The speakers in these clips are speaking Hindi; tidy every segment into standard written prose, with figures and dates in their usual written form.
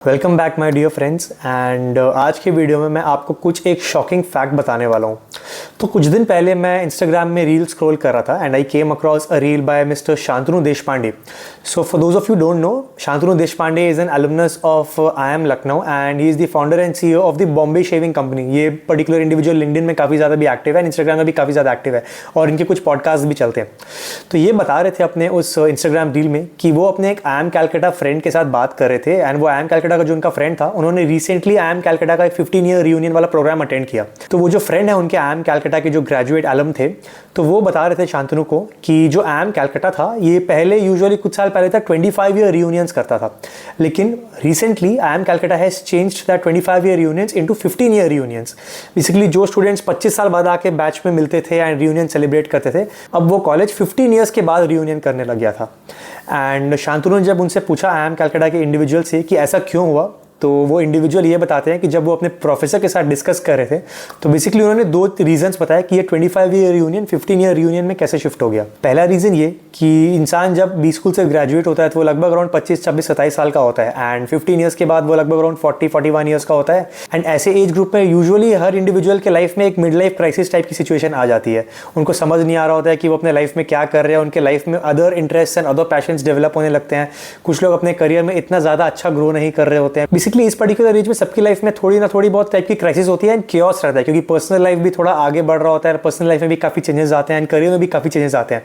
Welcome back my dear friends and आज के वीडियो में मैं आपको कुछ एक शॉकिंग फैक्ट बताने वाला हूँ। तो कुछ दिन पहले मैं इंस्टाग्राम में रील स्क्रॉल कर रहा था and I came across a reel by mister Shantanu Deshpande. So for those of you don't know, Shantanu Deshpande is an alumnus of IIM Lucknow and he is the founder and CEO of the Bombay shaving company. ये पर्टिकुलर इंडिविजुअल लिंक्डइन में काफ़ी ज़्यादा भी एक्टिव है, इंस्टाग्राम में भी काफ़ी ज़्यादा एक्टिव है और इनके कुछ पॉडकास्ट भी चलते हैं। तो ये बता रहे थे अपने उस इंस्टाग्राम रील में कि वो अपने एक IIM कैलकाटा फ्रेंड के साथ बात कर रहे थे एंड वो IIM कैलकाटा का जो उनका फ्रेंड था, उन्होंने रिसेंटली IIM कैलकाटा का एक 15 ईयर रियूनियन वाला प्रोग्राम अटेंड किया। तो वो जो फ्रेंड है उनके IIM कैलकाटा के जो ग्रेजुएट एलम थे, तो वो बता रहे थे शांतनु को कि जो IIM कैलकाटा था ये पहले यूजुअली कुछ साल पहले तक 25 ईयर रियूनियंस करता था, लेकिन recently IIM Calcutta has changed that 25 year reunions into 15 year reunions. Basically जो स्टूडेंट्स 25 साल बाद आके बैच में मिलते थे एंड रियूनियन सेलिब्रेट करते थे, अब वो कॉलेज 15 ईयर्स के बाद रियूनियन करने लग गया था। एंड शांतनु ने जब उनसे पूछा IIM कैलकाटा के इंडिविजुअल से कि ऐसा क्यों हुआ, तो वो इंडिविजुअल ये बताते हैं कि जब वो अपने प्रोफेसर के साथ डिस्कस कर रहे थे तो बेसिकली उन्होंने दो रीजंस बताया कि ये 25 ईयर रियूनियन 15 ईयर रियूनियन में कैसे शिफ्ट हो गया। पहला रीज़न ये कि इंसान जब बी स्कूल से ग्रेजुएट होता है तो वो लगभग अराउंड 25, 26, 27 साल का होता है एंड 15 ईयर्स के बाद वो लगभग अराउंड 40, 41 ईयर्स का होता है। एंड ऐसे एज ग्रुप में यूजुअली हर इंडिविजुअल के लाइफ में एक मिड लाइफ क्राइसिस टाइप की सिचुएशन आ जाती है। उनको समझ नहीं आ रहा होता है कि वो अपने लाइफ में क्या कर रहे हैं, उनके लाइफ में other interest and other patience develop होने लगते हैं। कुछ लोग अपने करियर में इतना ज़्यादा अच्छा ग्रो नहीं कर रहे होते हैं। बेसिकली इस पर्टिकुलर एज में सबकी लाइफ में थोड़ी ना थोड़ी बहुत टाइप की क्राइसिस होती है एंड केओस रहता है, क्योंकि पर्सनल लाइफ भी थोड़ा आगे बढ़ रहा होता है, पर्सनल लाइफ में भी काफ़ी चेंजेस आते हैं एंड करियर में भी काफ़ी चेंजेस आते हैं।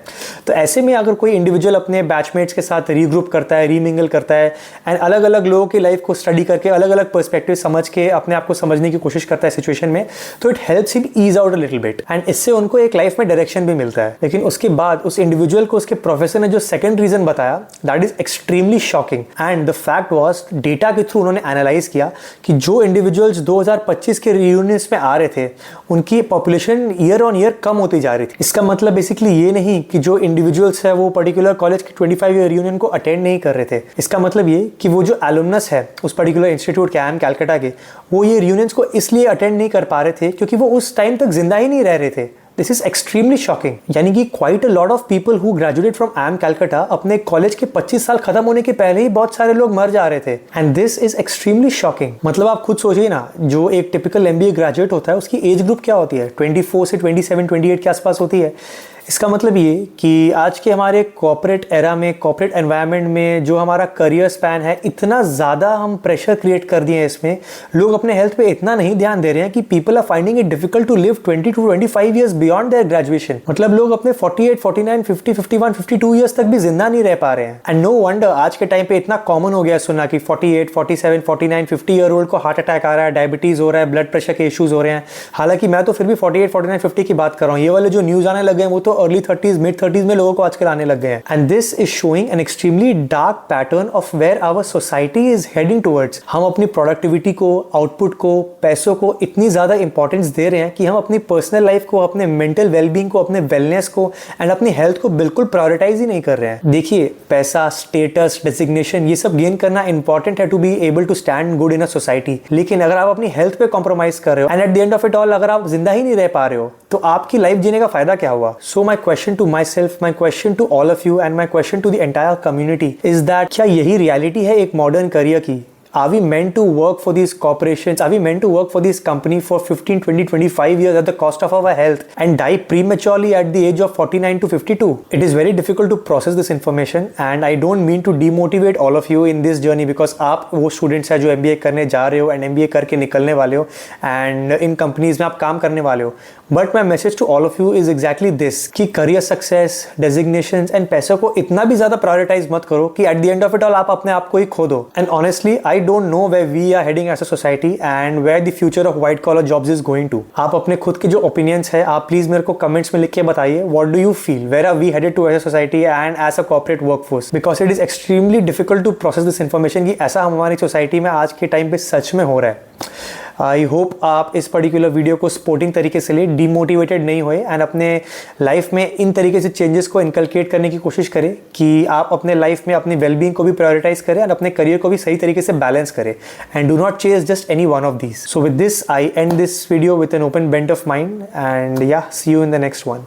तो ऐसे में अगर कोई इंडिविजुअल अपने बैचमेट्स के साथ रीग्रुप करता है, रीमिंगल करता है एंड अलग अलग लोगों की लाइफ को स्टडी करके अलग अलग पर्सपेक्टिव समझ के अपने आप को समझने की कोशिश करता है सिचुएशन में, तो it helps him ease out a little bit and इससे उनको एक लाइफ में डायरेक्शन भी मिलता है। लेकिन उसके बाद उस इंडिविजुअल को उसके प्रोफेसर ने जो सेकंड रीजन बताया, that is extremely shocking and the fact was, data के थ्रू उन्होंने एनालाइज किया कि जो इंडिविजुअल्स 2025 के रियूनियंस में आ रहे थे उनकी पॉपुलेशन ईयर ऑन ईयर कम होती जा रही थी। इसका मतलब बेसिकली ये नहीं कि जो इंडिविजुअल्स है वो पर्टिकुलर कॉलेज के 25 ईयर रियूनियन को अटेंड नहीं कर रहे थे। इसका मतलब ये कि वो जो एलुमनस है उस पर्टिकुलर इंस्टीट्यूट के IIM कैलकाटा के, वो ये रियूनियंस को इसलिए अटेंड नहीं कर पा रहे थे क्योंकि वो उस टाइम तक जिंदा ही नहीं रह रहे थे। This is extremely shocking. यानी कि quite a lot of people who graduated from IIM Calcutta अपने कॉलेज के 25 साल खत्म होने के पहले ही बहुत सारे लोग मर जा रहे थे and this is extremely shocking. मतलब आप खुद सोचिए ना, जो एक टिपिकल MBA ग्रेजुएट होता है उसकी एज ग्रुप क्या होती है, 24 से 27, 28 के आसपास होती है। इसका मतलब ये कि आज के हमारे कॉर्पोरेट एरा में, कॉर्पोरेट एनवायरनमेंट में जो हमारा करियर स्पैन है, इतना ज़्यादा हम प्रेशर क्रिएट कर दिए हैं इसमें, लोग अपने हेल्थ पे इतना नहीं ध्यान दे रहे हैं कि people are finding it difficult to live 20 to 25 years beyond their graduation. मतलब लोग अपने 48, 49, 50, 51, 52 ईयर्स तक भी जिंदा नहीं रह पा रहे हैं। एंड नो वंडर आज के टाइम पे इतना कॉमन हो गया सुनना कि 48, 47, 49, 50 ईयर ओल्ड को हार्ट अटैक आ रहा है, डायबिटीज हो रहा है, ब्लड प्रेशर के इश्यूज हो रहे हैं। हालांकि मैं तो फिर भी 48, 49, 50 की बात कर रहा हूँ। ये वाले जो न्यूज आने लगे हैं वो तो अर्ली 30s, मिड 30s में लोगों को आजकल आने लग गए हैं। And this is showing an extremely dark pattern of where our society is heading towards. हम अपनी प्रोडक्टिविटी को, आउटपुट को, पैसों को इतनी ज्यादा इंपॉर्टेंस दे रहे हैं कि हम अपनी पर्सनल लाइफ को, अपने मेंटल वेलबींग को, अपने वेलनेस को एंड अपनी हेल्थ को बिल्कुल प्रायोरिटाइज ही नहीं कर रहे हैं। देखिए, पैसा, स्टेटस, डेजिग्नेशन, ये सब गेन करना इंपॉर्टेंट है to be able to stand good in a society, लेकिन अगर आप अपनी हेल्थ पे कॉम्प्रोमाइज कर रहे हो and at the end of it all अगर आप जिंदा ही नहीं रह पा रहे हो, तो आपकी लाइफ जीने का फायदा क्या हुआ? So my question to myself, my question to all of you and my question to the entire community is that क्या यही रियलिटी है एक मॉडर्न करियर की? Are we meant to work for these corporations? Are we meant to work for this company for 15, 20, 25 years at the cost of our health and die prematurely at the age of 49 to 52? It is very difficult to process this information and I don't mean to demotivate all of you in this journey because आप वो students हैं जो MBA करने जा रहे हो and MBA करके निकलने वाले हो and इन companies में आप काम करने वाले हो। But my message to all of you is exactly this कि career success, designations and पैसों को इतना भी ज़्यादा prioritize मत करो कि at the end of it all आप अपने आप को ही खो दो। And honestly, I don't know where we are heading as a society and where the future of white collar jobs is going to. आप अपने खुद के जो opinions है आप प्लीज मेरे को कमेंट्स में लिख के बताइए। What do you feel? Where are we headed to as a society and as a corporate workforce? Because it is extremely difficult to process this information कि ऐसा हमारी सोसाइटी में आज के टाइम पे सच में हो रहा है। आई होप आप इस पर्टिकुलर वीडियो को सपोर्टिंग तरीके से लिए, डीमोटिवेटेड नहीं हुए एंड अपने लाइफ में इन तरीके से चेंजेस को इनकलकेट करने की कोशिश करें कि आप अपने लाइफ में अपनी वेलबींग को भी प्रायोरिटाइज करें और अपने करियर को भी सही तरीके से बैलेंस करें and do not chase just any one of these. So with this I end this video with an open bent of mind and yeah see you in the next one.